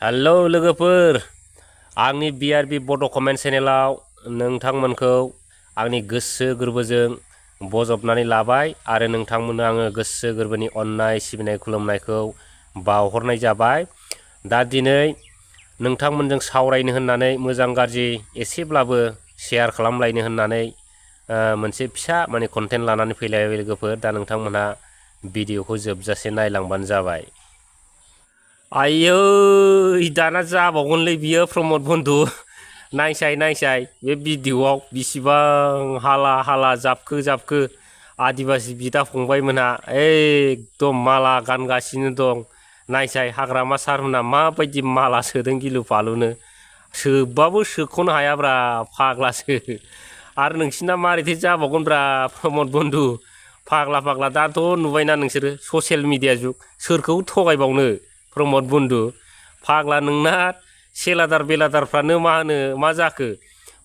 Hello लोगोफोर आंनि BRB बड' कमेन्ट चेनेलाव नोंथांमोनखौ आंनि गोसो गोरबोजों बजबनानै लाबाय आरो नोंथांमोननो आङो गोसो गोरबोनि अननाय सिबिनाय खुलुमनायखौ बावहरनाय जाबाय। दा दिनै नोंथांमोनजों सावरायनो होननानै मोजां गाज्रि एसेब्लाबो शेयार खालामलायनो होननानै मोनसे फिसा कन्टेन्ट लानानै फैलायबाय लोगोफोर। दा नोंथांमोनहा भिडिअखौ जोबजासे नायलांबानो जाबाय। आयै दाना जाबावगोनलै बियो प्रमद बन्धु नायसाय बे भिडिअआव बिसिबां हाला हाला जाबखो आदिबासि बिदा फंबायमोनहा एकदम माला गानगासिनो दं। नायसाय हाग्रामा सारमोनहा माबायदि माला सोदों गिलु फालुनो सोबाबो सोख'नो हायाब्रा फाग्लासो। आरो नोंसिना मारैथो जाबावगोनब्रा प्रमद बन्धु फाग्ला दाथ' नुबायना नोंसोरो ससियेल मिडिया जुग सोरखौ थगायबावनो प्रमद बन्धु फाग्ला नोंना सेलादार बेलादारफ्रानो मा जाखो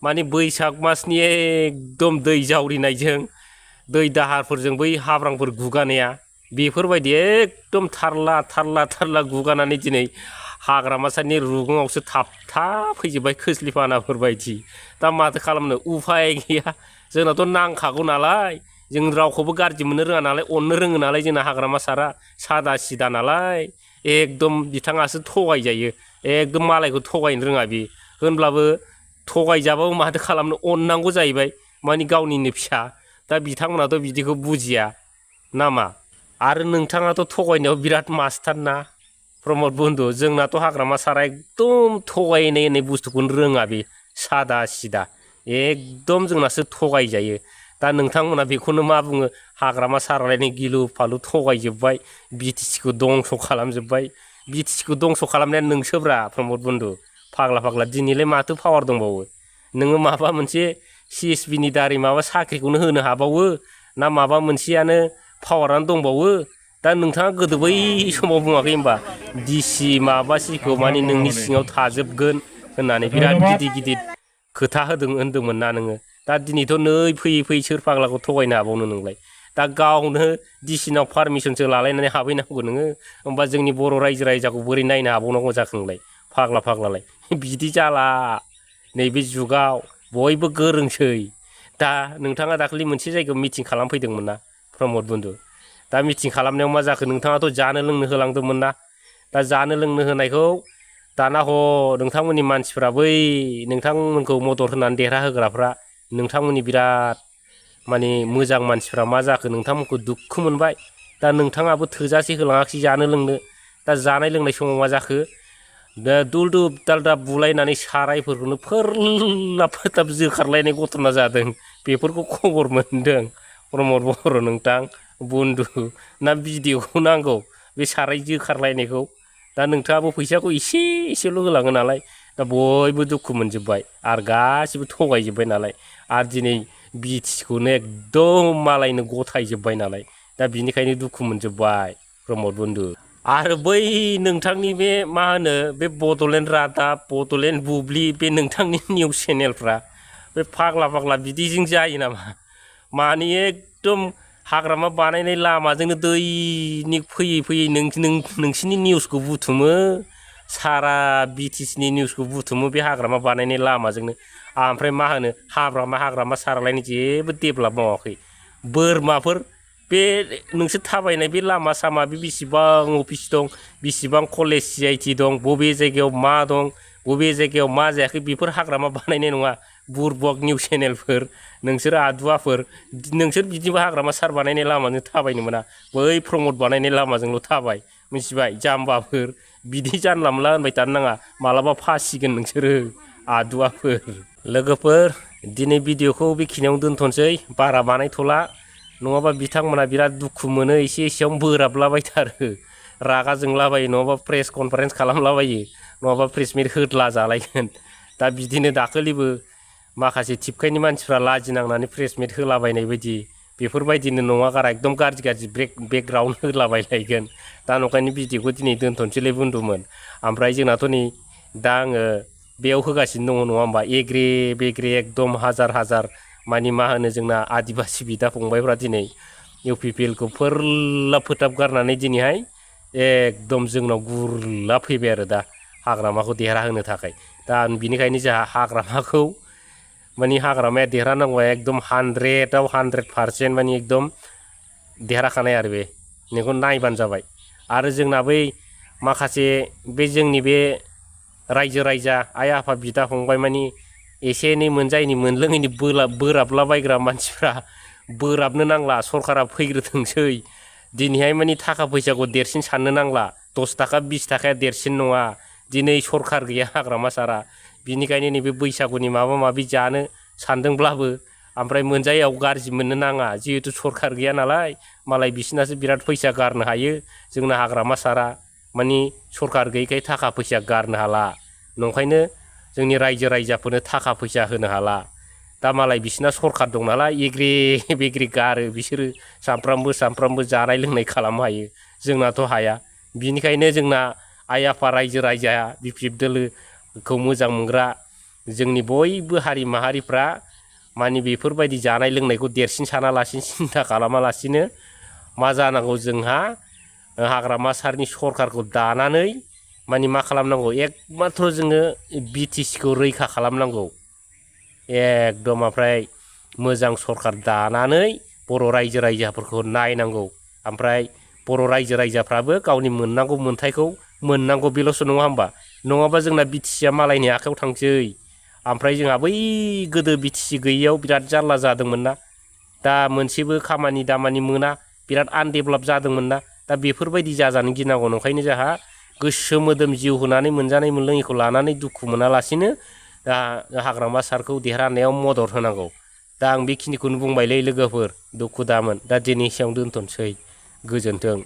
माने बैसाग मासनि एकदम दै जावरिनायजों दै दाहारफोरजों बै हाब्रांफोर गुगानाया बेफोरबायदि एकदम थारला गुगानानै दिनै हाग्रामा सारनि रुगुङावसो थाबथाफैजोब्बाय खोस्लिफानाफोर बायदि। दा माथो खालामनो उफाय गैया जोंनाथ' नांखागौ नालाय जों रावखौबो गाज्रि मोननो रोङा नालाय अननो रोङो नालाय जोंना हाग्रामा सारा सादा सिदा नालाय एकदम बिथाङासो थगायजायो एकदम मालायखौ थगायनो रोङा बि होनब्लाबो थगायजाबाबो माथो खालामनो अननांगौ जाहैबाय माने गावनिनो फिसा। दा बिथांमोनाथ' बिदिखौ बुजिया नामा। आरो नोंथाङाथ' थगायनायाव बिराद मास्टार ना प्रमद बन्धु जोंनाथ' हाग्रामा सारा एकदम थगायनाय होननाय बुस्थुखौनो रोङा बे सादा सिदा एकदम जोंनासो थगायजायो। दा नोंथांमोना बेखौनो मा बुङो हाग्रामा सारालायनो गिलु फालु थगायजोब्बाय बिटिसिखौ दंस' खालामजोब्बाय। बिटिसिखौ दंस' खालामनाया नोंसोब्रा प्रमद बन्धु फाग्ला दिनैलाय माथो पावार दंबावो नोङो माबा मोनसे CSBनि दारै माबा साख्रिखौनो होनो हाबावो ना माबा मोनसेयानो पावारानो दंबावो। दा नोंथाङा गोदो बै समाव बुङाखै होनबा डिसि माबासिखौ माने नोंनि सिङाव थाजोबगोन होननानै बिराद गिदिर खोथा होन्दोंमोन ना नोङो। दा दिनैथ' नै फैयै सोर फाग्लाखौ थगायनो हाबावनो नोंलाय। दा गावनो डिसिनाव पारमिसनसो लालायनानै हाबहैनांगौ नोङो होमबा जोंनि बर' रायजो राजाखौ बोरै नायनो हाबावनांगौ जाखो नोंलाय फाग्लालाय बिदि जाला नैबे जुगाव बयबो गोरोंसै। दा नोंथाङा दाखालि मोनसे जायगायाव मिटिं खालामफैदोंमोन ना प्रमद बन्धु। दा मिटिं खालामनायाव मा जाखो नोंथाङाथ' जानो लोंनो होलांदोंमोन ना। दा जानो लोंनो होनायखौ दाना नोंथांमोननि मानसिफ्रा बै नोंथांमोनखौ मदद होनानै देरहा होग्राफ्रा नोंथांमोननि बिराद माने मोजां मानसिफ्रा मा जाखो नोंथांमोनखौ दुखु मोनबाय। दा नोंथाङाबो थोजासे होलाङाखिसै जानो लोंनो। दा जानाय लोंनाय समाव मा जाखो दा दुलदुब दालदाब बुलायनानै सारायफोरखौनो फोरलाब जोखारलायनाय घटना जादों बेफोरखौ खबर मोनदों प्रमद बर' नोंथां बन्धु ना भिडिअखौ नांगौ बे साराय जोखारलायनायखौ। दा नोंथाङाबो फैसाखौ एसेल' होलाङो नालाय दा बयबो दुखु मोनजोब्बाय आरो गासिबो थगायजोब्बाय नालाय आरो दिनै बिटिसिखौनो एकदम मालायनो गथायजोब्बाय नालाय दा बिनिखायनो दुखु मोनजोब्बाय प्रमद बन्धु। आरो बै नोंथांनि बे मा होनो बे बड'लेण्ड रादाब बड'लेण्ड बुब्लि बे नोंथांनि निउस चेनेलफ्रा बे फाग्ला बिदिजों जायो नामा माने एकदम हाग्रामा बानायनाय लामाजोंनो दैनिक फैयै नोंसिनि निउसखौ बुथुमो सारा बिटिसिनि निउसखौ बुथुमो बे हाग्रामा बानायनाय लामाजोंनो। ओमफ्राय मा होनो हाग्रामा सारालायनो जेबो डेभेलप मावाखै। बोरमाफोर बे नोंसोर थाबायनाय बे लामा सामा बे बेसेबां अफिस दं बेसेबां कलेज CIT दं बबे जायगायाव मा दं बबे जायगायाव मा जायाखै बेफोर हाग्रामा बानायनाय नङा। बुरबक निउस चेनेलफोर नोंसोर आदुवाफोर नोंसोर बिदिबो हाग्रामा सार बानायनाय लामाजों थाबायनो मोना बै प्रमद बानायनाय लामाजोंल' थाबाय मिथिबाय जाम्बाफोर बिदि जानला मोनला होनबाय थानो नाङा मालाबा फासिगोन नोंसोरो आदुवाफोर। लोगोफोर दिनै भिडिअखौ बेखिनियावनो दोनथ'नोसै बारा बानायथ'ला नङाबा बिथांमोना बिराद दुखु मोनो एसेयावनो बोराबलाबायथारो रागा जोंलाबायो नङाबा प्रेस कनफारेन्स खालामलाबायो नङाबा प्रेस मिट होदला जालायगोन। दा बिदिनो दाखालिबो माखासे टिपकाइनि मानसिफ्रा लाजिनांनानै प्रेस मिट होलाबायनाय बायदि बेफोरबायदिनो नङा गारा एकदम गाज्रि बेकग्राउन्ड होलाबायलायगोन। दा नंखायनो भिडिअखौ दिनै दोनथ'नोसैलै बन्धुमोन। ओमफ्राय जोंनाथ' नै दा आङो बेयाव होगासिनो दङ नङा होमबा एग्रे बेग्रे एकदम हाजार मानि मा होनो जोंना आदिबासि बिदा फंबायफ्रा दिनै UPPLखौ फोरलाब फोथाब गारनानै दिनैहाय एकदम जोंनाव गुरलाब फैबाय आरो दा हाग्रामाखौ देरहाहोनो थाखाय दा बिनिखायनो जोंहा हाग्रामाखौ माने हाग्रामाया देरहानांगौआ एकदम 100आव 100% माने एकदम देरहाखानाय आरो बे नोंखौ नायबानो जाबाय आरो जोंना बै माखासे बे जोंनि बे रायजो राजा आइ आफा बिदा फंबाय माने एसे एनै मोनजायैनि मोनलोङैनि बोराबलाबायग्रा मानसिफ्रा बोराबनो नांला सरकारा फैग्रोथोंसै दिनैहाय माने थाखा फैसाखौ देरसिन साननो नांला 10 थाखा 20 थाखाया देरसिन नङा दिनै सरकार गैया हाग्रामा सारा बिनिखायनो नैबे बैसागुनि माबा माबि जानो सानदोंब्लाबो ओमफ्राय मोनजायाव गाज्रि मोननो नाङा जिहेतु सरकार गैया नालाय मालाय बिसिनासो बिराद फैसा गारनो हायो जोंना हाग्रामा सारा माने सरकार गैयैखाय थाखा फैसा गारनो हाला नंखायनो जोंनि रायजो राजाफोरनो थाखा फैसा होनो हाला दा मालाय बिसिना सरकार दं नालाय एग्रे बेग्रे गारो बिसोरो सामफ्रामबो जानाय लोंनाय खालामनो हायो जोंनाथ' हाया बिनिखायनो जोंना आइ आफा रायजो राजाया बिपिएफ दोलोखौ मोजां मोनग्रा जोंनि बयबो हारि माहारिफ्रा माने बेफोरबायदि जानाय लोंनायखौ देरसिन सानालासिनो सिन्था खालामालासिनो मा जानांगौ जोंहा हाग्रामा सारनि सरकारखौ दानानै माने मा खालामनांगौ एकमाथ्र जोङो बिटिसिखौ रैखा खालामनांगौ एकदम ओमफ्राय मोजां सरकार दानानै बर' रायजो राजाफोरखौ नायनांगौ ओमफ्राय बर' रायजो राजाफ्राबो गावनि मोननांगौ मोन्थायखौ मोननांगौ बेल'सो नङा होमबा नङाबा जोंना बिटिसिया मालायनि आखायाव थांसै ओमफ्राय जोंहा बै गोदो बिटिसि गैयैयाव बिराद जारला जादोंमोन ना दा मोनसेबो खामानि दामानि मोना बिराद आनडेभेलप जादोंमोन ना दा बेफोरबायदि जाजानो गिनांगौ नंखायनो जोंहा गोसो मोदोम जिउ होनानै मोनजानाय मोनलोङैखौ लानानै दुखु मोनालासिनो दा हाग्रामा सारखौ देरहानायाव मदद होनांगौ दा आं बेखिनिखौनो बुंबायलै लोगोफोर दुखु दामोन दा दिनै एसेयावनो दोनथ'नोसै गोजोन्थों।